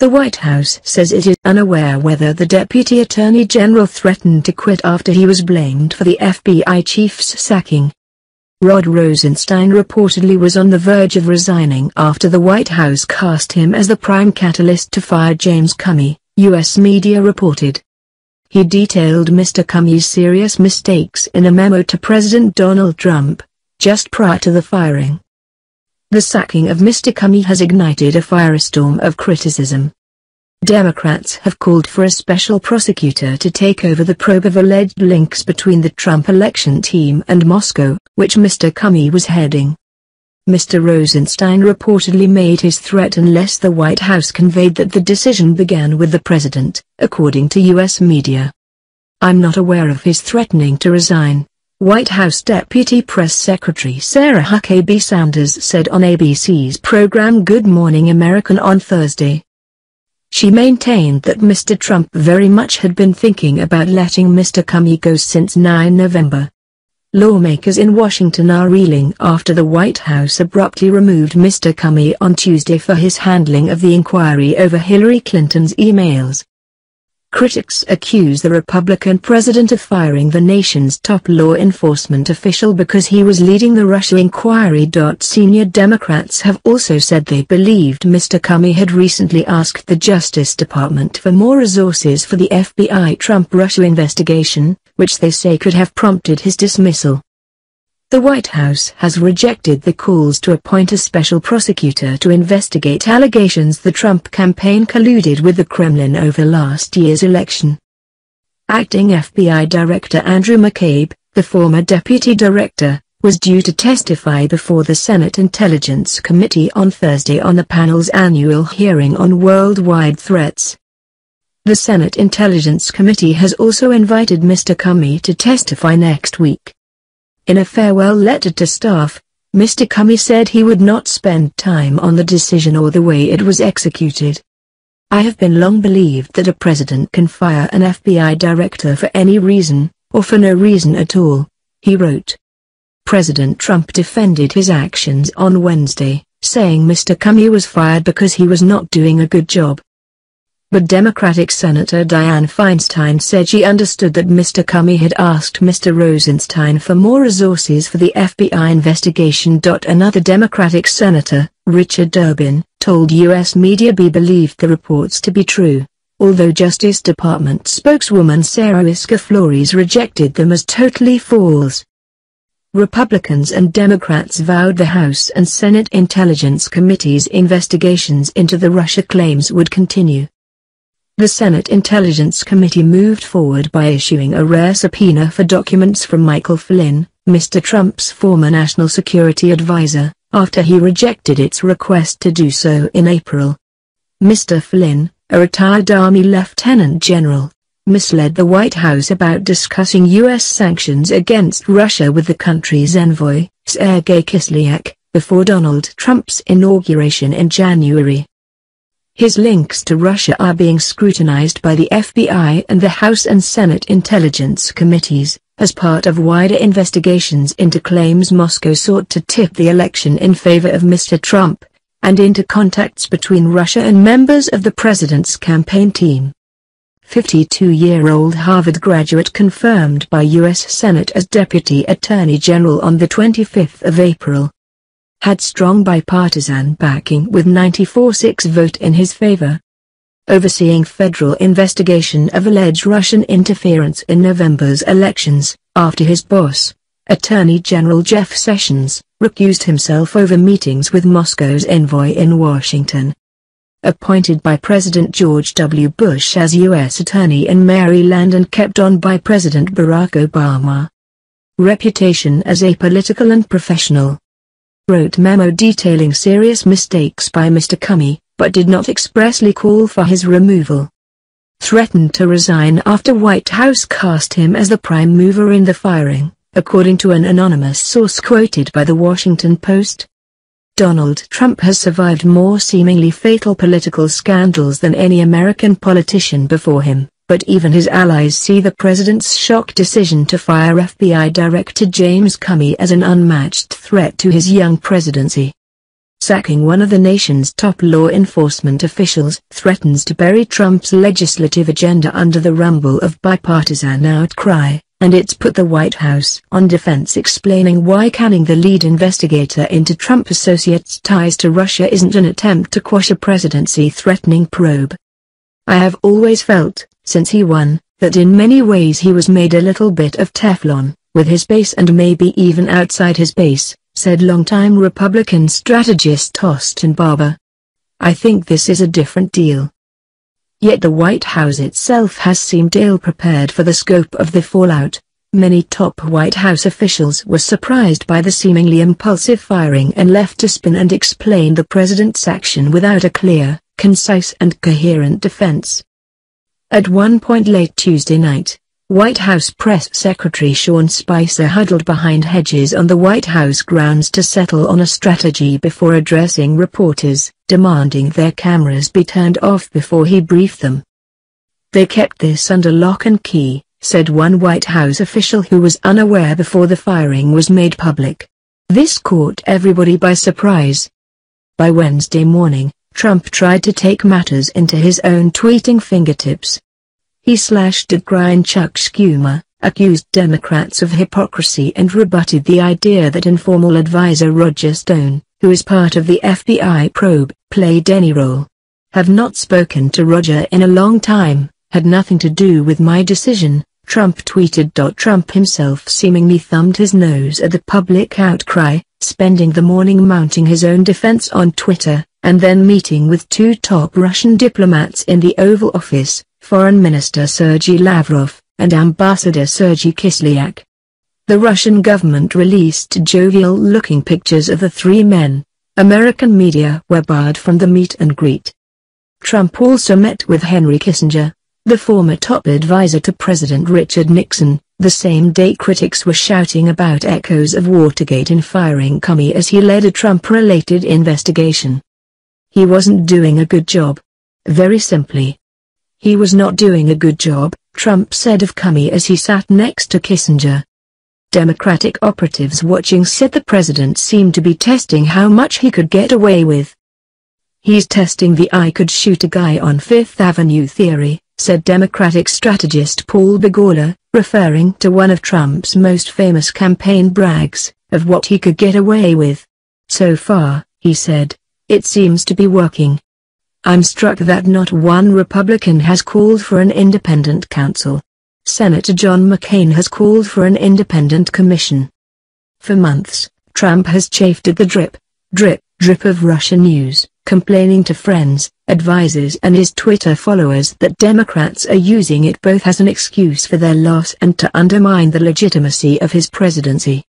The White House says it is unaware whether the Deputy Attorney General threatened to quit after he was blamed for the FBI chief's sacking. Rod Rosenstein reportedly was on the verge of resigning after the White House cast him as the prime catalyst to fire James Comey, U.S. media reported. He detailed Mr. Comey's serious mistakes in a memo to President Donald Trump, just prior to the firing. The sacking of Mr. Comey has ignited a firestorm of criticism. Democrats have called for a special prosecutor to take over the probe of alleged links between the Trump election team and Moscow, which Mr. Comey was heading. Mr. Rosenstein reportedly made his threat unless the White House conveyed that the decision began with the president, according to U.S. media. "I'm not aware of his threatening to resign," White House Deputy Press Secretary Sarah Huckabee Sanders said on ABC's program Good Morning America on Thursday. She maintained that Mr. Trump very much had been thinking about letting Mr. Comey go since 9 November. Lawmakers in Washington are reeling after the White House abruptly removed Mr. Comey on Tuesday for his handling of the inquiry over Hillary Clinton's emails. Critics accuse the Republican president of firing the nation's top law enforcement official because he was leading the Russia inquiry. Senior Democrats have also said they believed Mr. Comey had recently asked the Justice Department for more resources for the FBI Trump-Russia investigation, which they say could have prompted his dismissal. The White House has rejected the calls to appoint a special prosecutor to investigate allegations the Trump campaign colluded with the Kremlin over last year's election. Acting FBI Director Andrew McCabe, the former deputy director, was due to testify before the Senate Intelligence Committee on Thursday on the panel's annual hearing on worldwide threats. The Senate Intelligence Committee has also invited Mr. Comey to testify next week. In a farewell letter to staff, Mr. Comey said he would not spend time on the decision or the way it was executed. "I have been long believed that a president can fire an FBI director for any reason, or for no reason at all," he wrote. President Trump defended his actions on Wednesday, saying Mr. Comey was fired because he was not doing a good job. But Democratic Senator Dianne Feinstein said she understood that Mr. Comey had asked Mr. Rosenstein for more resources for the FBI investigation. Another Democratic Senator, Richard Durbin, told U.S. media he believed the reports to be true, although Justice Department spokeswoman Sarah Jessica Flores rejected them as totally false. Republicans and Democrats vowed the House and Senate Intelligence Committee's investigations into the Russia claims would continue. The Senate Intelligence Committee moved forward by issuing a rare subpoena for documents from Michael Flynn, Mr. Trump's former national security advisor, after he rejected its request to do so in April. Mr. Flynn, a retired Army lieutenant general, misled the White House about discussing U.S. sanctions against Russia with the country's envoy, Sergei Kislyak, before Donald Trump's inauguration in January. His links to Russia are being scrutinized by the FBI and the House and Senate Intelligence Committees, as part of wider investigations into claims Moscow sought to tip the election in favor of Mr. Trump, and into contacts between Russia and members of the president's campaign team. 52-year-old Harvard graduate confirmed by U.S. Senate as Deputy Attorney General on the 25th of April. Had strong bipartisan backing with 94-6 vote in his favor. Overseeing federal investigation of alleged Russian interference in November's elections, after his boss, Attorney General Jeff Sessions, recused himself over meetings with Moscow's envoy in Washington. Appointed by President George W. Bush as U.S. Attorney in Maryland and kept on by President Barack Obama. Reputation as apolitical and professional. Wrote memo detailing serious mistakes by Mr. Comey, but did not expressly call for his removal. Threatened to resign after White House cast him as the prime mover in the firing, according to an anonymous source quoted by the Washington Post. Donald Trump has survived more seemingly fatal political scandals than any American politician before him, but even his allies see the president's shock decision to fire FBI Director James Comey as an unmatched threat to his young presidency. sacking one of the nation's top law enforcement officials threatens to bury Trump's legislative agenda under the rumble of bipartisan outcry, and it's put the White House on defense, explaining why canning the lead investigator into Trump associates' ties to Russia isn't an attempt to quash a presidency-threatening probe. "I have always felt, since he won, that in many ways he was made a little bit of Teflon, with his base and maybe even outside his base," said longtime Republican strategist Austin Barber. "I think this is a different deal." Yet the White House itself has seemed ill-prepared for the scope of the fallout. Many top White House officials were surprised by the seemingly impulsive firing and left to spin and explain the president's action without a clear, concise and coherent defense. At one point late Tuesday night, White House Press Secretary Sean Spicer huddled behind hedges on the White House grounds to settle on a strategy before addressing reporters, demanding their cameras be turned off before he briefed them. "They kept this under lock and key," said one White House official who was unaware before the firing was made public. "This caught everybody by surprise." By Wednesday morning, Trump tried to take matters into his own tweeting fingertips. He slashed at Chuck Schumer, accused Democrats of hypocrisy and rebutted the idea that informal advisor Roger Stone, who is part of the FBI probe, played any role. "Have not spoken to Roger in a long time, had nothing to do with my decision," Trump tweeted. Trump himself seemingly thumbed his nose at the public outcry, spending the morning mounting his own defense on Twitter, and then meeting with two top Russian diplomats in the Oval Office, Foreign Minister Sergei Lavrov, and Ambassador Sergei Kislyak. The Russian government released jovial-looking pictures of the three men. American media were barred from the meet and greet. Trump also met with Henry Kissinger, the former top advisor to President Richard Nixon, the same day critics were shouting about echoes of Watergate in firing Comey as he led a Trump-related investigation. He wasn't doing a good job. Very simply. He was not doing a good job, Trump said of Comey as he sat next to Kissinger. Democratic operatives watching said the president seemed to be testing how much he could get away with. "He's testing the I could shoot a guy on Fifth Avenue theory," said Democratic strategist Paul Begorla, referring to one of Trump's most famous campaign brags, of what he could get away with. "So far," he said, "it seems to be working. I'm struck that not one Republican has called for an independent counsel. Senator John McCain has called for an independent commission." For months, Trump has chafed at the drip, drip of Russian news, complaining to friends, advisers and his Twitter followers that Democrats are using it both as an excuse for their loss and to undermine the legitimacy of his presidency.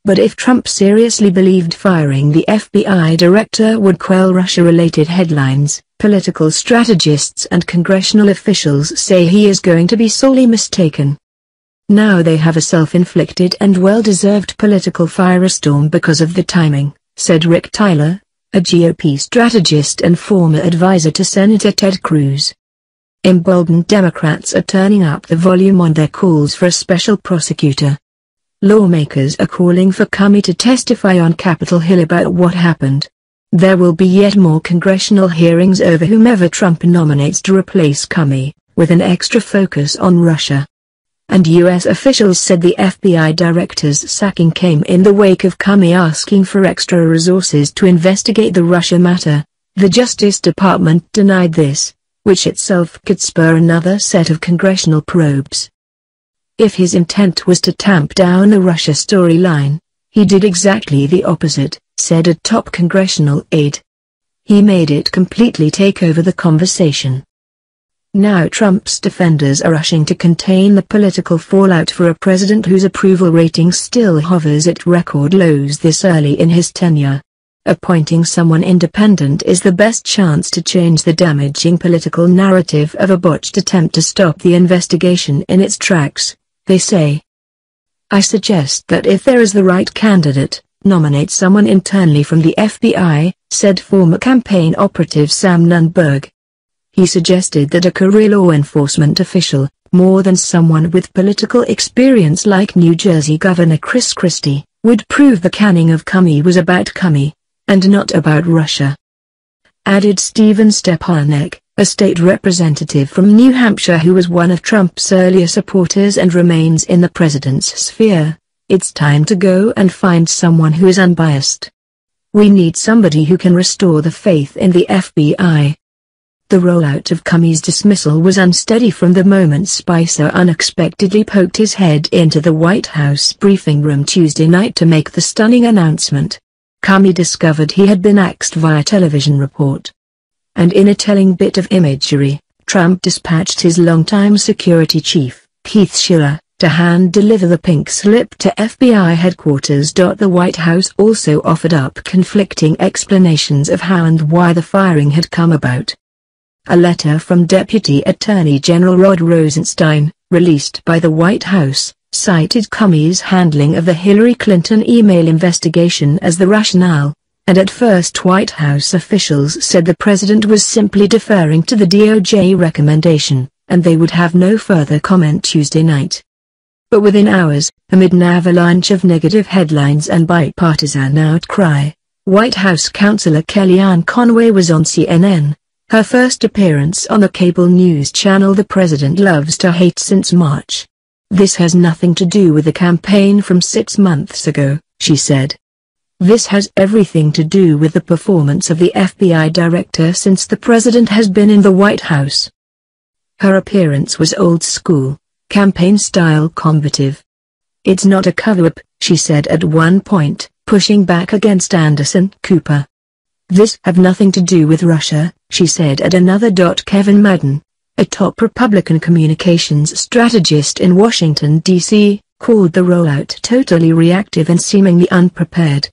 But if Trump seriously believed firing the FBI director would quell Russia-related headlines, political strategists and congressional officials say he is going to be sorely mistaken. Now they have a self-inflicted and well-deserved political firestorm because of the timing, said Rick Tyler, a GOP strategist and former advisor to Senator Ted Cruz. Emboldened Democrats are turning up the volume on their calls for a special prosecutor. Lawmakers are calling for Comey to testify on Capitol Hill about what happened. There will be yet more congressional hearings over whomever Trump nominates to replace Comey, with an extra focus on Russia. And U.S. officials said the FBI director's sacking came in the wake of Comey asking for extra resources to investigate the Russia matter. The Justice Department denied this, which itself could spur another set of congressional probes. If his intent was to tamp down the Russia storyline, he did exactly the opposite, said a top congressional aide. He made it completely take over the conversation. Now Trump's defenders are rushing to contain the political fallout for a president whose approval rating still hovers at record lows this early in his tenure. Appointing someone independent is the best chance to change the damaging political narrative of a botched attempt to stop the investigation in its tracks, they say. I suggest that if there is the right candidate, nominate someone internally from the FBI, said former campaign operative Sam Nunberg. He suggested that a career law enforcement official, more than someone with political experience like New Jersey Governor Chris Christie, would prove the canning of Comey was about Comey, and not about Russia," added Stephen Stepanek, a state representative from New Hampshire who was one of Trump's earlier supporters and remains in the president's sphere. "It's time to go and find someone who is unbiased. We need somebody who can restore the faith in the FBI." The rollout of Comey's dismissal was unsteady from the moment Spicer unexpectedly poked his head into the White House briefing room Tuesday night to make the stunning announcement. Comey discovered he had been axed via television report. And in a telling bit of imagery, Trump dispatched his longtime security chief, Keith Schiller, to hand-deliver the pink slip to FBI headquarters. The White House also offered up conflicting explanations of how and why the firing had come about. A letter from Deputy Attorney General Rod Rosenstein, released by the White House, cited Comey's handling of the Hillary Clinton email investigation as the rationale, and at first White House officials said the president was simply deferring to the DOJ recommendation, and they would have no further comment Tuesday night. But within hours, amid an avalanche of negative headlines and bipartisan outcry, White House Counselor Kellyanne Conway was on CNN, her first appearance on the cable news channel the president loves to hate since March. "This has nothing to do with the campaign from 6 months ago," she said. "This has everything to do with the performance of the FBI director since the president has been in the White House." Her appearance was old school, campaign-style combative. "It's not a cover-up," she said at one point, pushing back against Anderson Cooper. "This have nothing to do with Russia," she said at another. Kevin Madden, a top Republican communications strategist in Washington, D.C., called the rollout totally reactive and seemingly unprepared.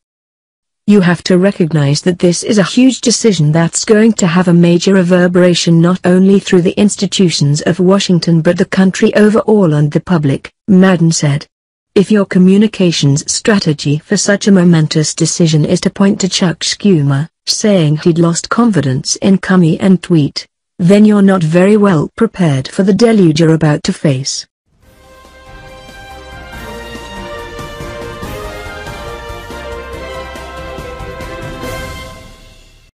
"You have to recognize that this is a huge decision that's going to have a major reverberation not only through the institutions of Washington but the country overall and the public," Madden said. "If your communications strategy for such a momentous decision is to point to Chuck Schumer saying he'd lost confidence in Comey and tweet, then you're not very well prepared for the deluge you're about to face."